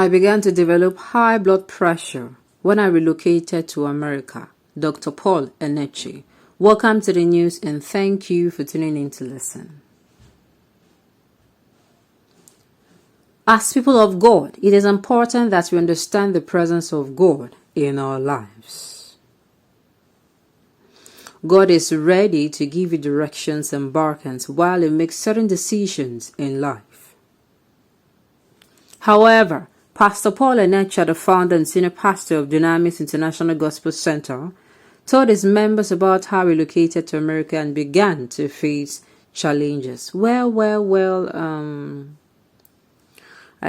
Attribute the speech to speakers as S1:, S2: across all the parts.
S1: I began to develop high blood pressure when I relocated to America. Dr. Paul Enenche. Welcome to the news and thank you for tuning in to listen. As people of God, it is important that we understand the presence of God in our lives. God is ready to give you directions and bargains while you make certain decisions in life. However, Pastor Paul Enenche, the founder and senior pastor of Dynamics International Gospel Center, told his members about how he relocated to America and began to face challenges. I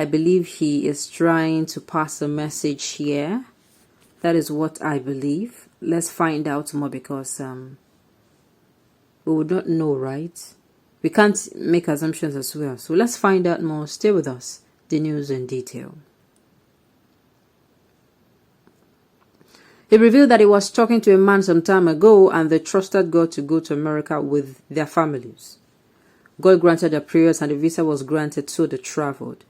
S1: believe he is trying to pass a message here. That is what I believe. Let's find out more because we would not know, right? We can't make assumptions as well. So let's find out more. Stay with us. The news in detail. He revealed that he was talking to a man some time ago and they trusted God to go to America with their families. God granted their prayers and the visa was granted, so they traveled.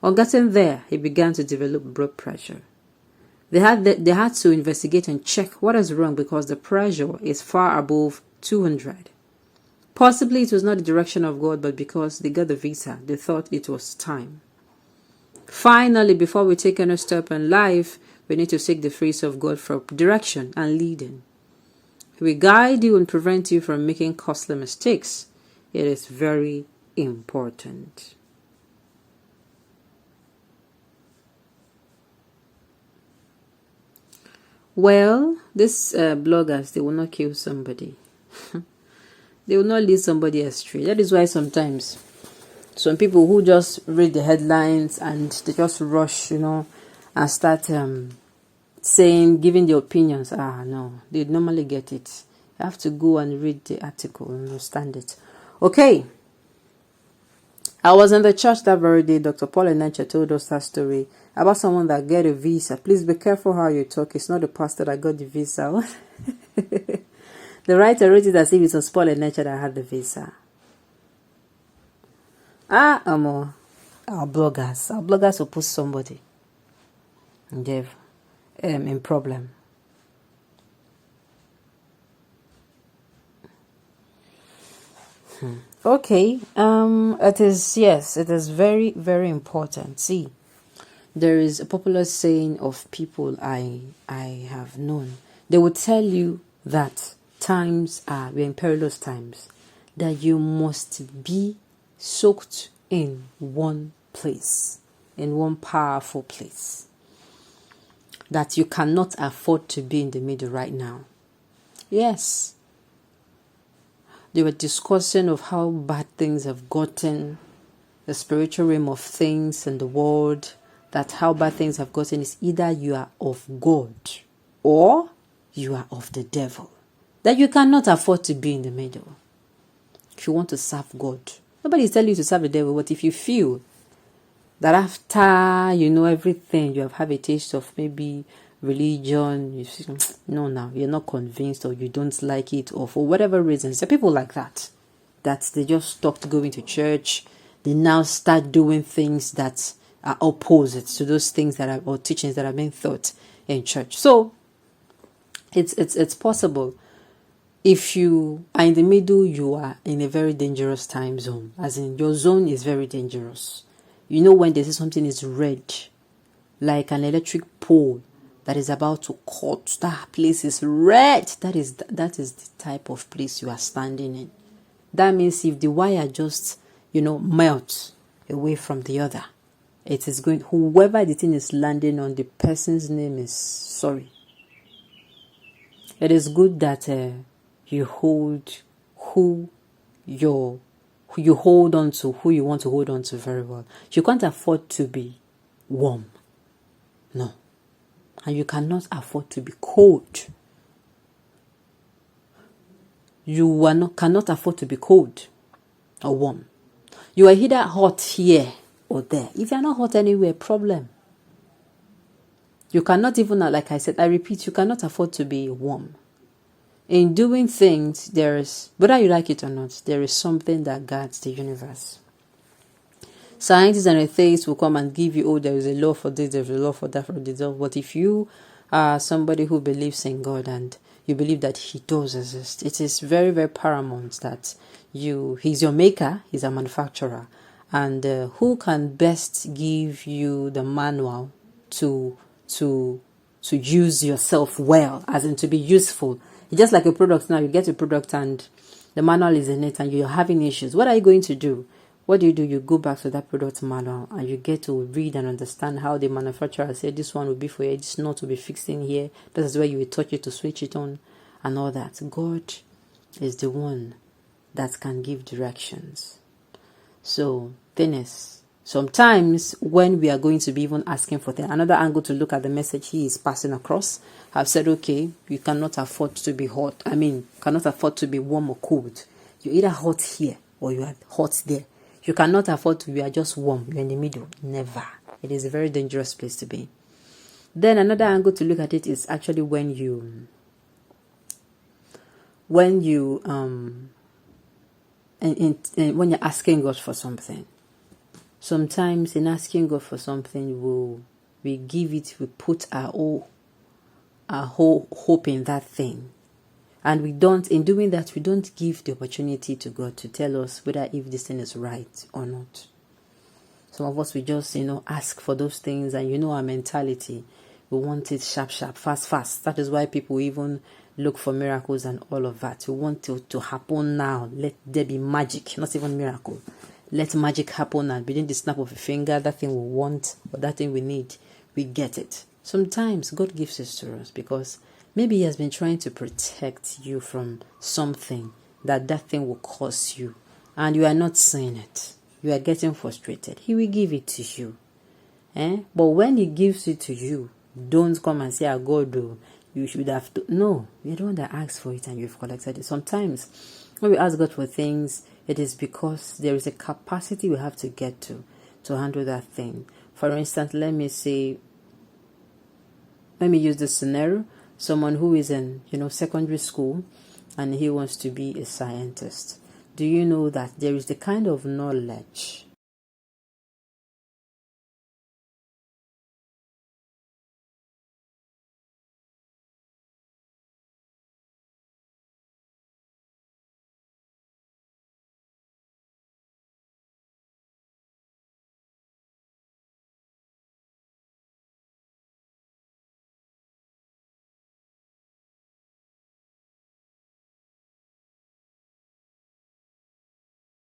S1: On getting there, he began to develop blood pressure. They had to investigate and check what is wrong because the pressure is far above 200. Possibly it was not the direction of God, but because they got the visa, they thought it was time. Finally, before we take any step in life, we need to seek the face of God for direction and leading. He will guide you and prevent you from making costly mistakes. It is very important. Well, these bloggers, they will not kill somebody. They will not lead somebody astray. That is why sometimes some people who just read the headlines and they just rush, and start giving their opinions. No, they normally get it. You have to go and read the article and understand it. Okay. I was in the church that very day. Dr. Paul Enenche told us that story about someone that got a visa. Please be careful how you talk. It's not the pastor that got the visa. The writer wrote it as if it was Paul Enenche that had the visa. Our bloggers will put somebody in problem. Okay. It is very, very important. See, there is a popular saying of people I have known. They will tell you that we're in perilous times, that you must be soaked in one place, in one powerful place, that you cannot afford to be in the middle right now. Yes, they were discussing of how bad things have gotten, the spiritual realm of things in the world, that how bad things have gotten is either you are of God or you are of the devil, that you cannot afford to be in the middle. If you want to serve God, nobody is telling you to serve the devil, but if you feel that after you know everything, you have had a taste of maybe religion, you see, no, now you're not convinced or you don't like it, or for whatever reasons, there are people like that they just stopped going to church. They now start doing things that are opposite to those things that are, or teachings that are being taught in church. So it's possible. If you are in the middle, you are in a very dangerous time zone. As in, your zone is very dangerous. You know when they say something is red, like an electric pole that is about to cut, that place is red. That is the type of place you are standing in. That means if the wire just, melts away from the other, it is going, whoever the thing is landing on, the person's name is sorry. It is good that you hold who you hold on to, who you want to hold on to very well. You can't afford to be warm. No. And you cannot afford to be cold. You cannot afford to be cold or warm. You are either hot here or there. If you are not hot anywhere, problem. You cannot even, like I said, I repeat, you cannot afford to be warm. In doing things, there is, whether you like it or not, there is something that guards the universe. Scientists and atheists will come and give you, oh, there is a law for this, there's a law for that, for this. But if you are somebody who believes in God and you believe that He does exist, it is very, very paramount that He's your maker, He's a manufacturer. And who can best give you the manual to use yourself well, as in to be useful? It's just like a product now. You get a product and the manual is in it and you're having issues. What are you going to do? What do? You go back to that product manual and you get to read and understand how the manufacturer said this one will be for here, this not to be fixed in here. This is where you will touch it to switch it on and all that. God is the one that can give directions. So, things. Sometimes when we are going to be even asking for things, another angle to look at the message He is passing across, I've said, okay, you cannot afford to be hot. Cannot afford to be warm or cold. You're either hot here or you are hot there. You cannot afford to be just warm. You're in the middle. Never. It is a very dangerous place to be. Then another angle to look at it is actually when you're asking God for something. Sometimes in asking God for something, we put our whole hope in that thing. And in doing that, we don't give the opportunity to God to tell us whether if this thing is right or not. Some of us, we just, ask for those things, and our mentality, we want it sharp, fast. That is why people even look for miracles and all of that. We want it to happen now. Let there be magic, not even miracle. Let magic happen, and within the snap of a finger, that thing we want or that thing we need, we get it. Sometimes God gives this to us because maybe He has been trying to protect you from something that thing will cause you, and you are not seeing it. You are getting frustrated. He will give it to you. But when He gives it to you, don't come and say, God, you should have to. No, you're the one that asks for it and you've collected it. Sometimes when we ask God for things, it is because there is a capacity we have to get to handle that thing. For instance, let me use this scenario. Someone who is in, secondary school and he wants to be a scientist. Do you know that there is the kind of knowledge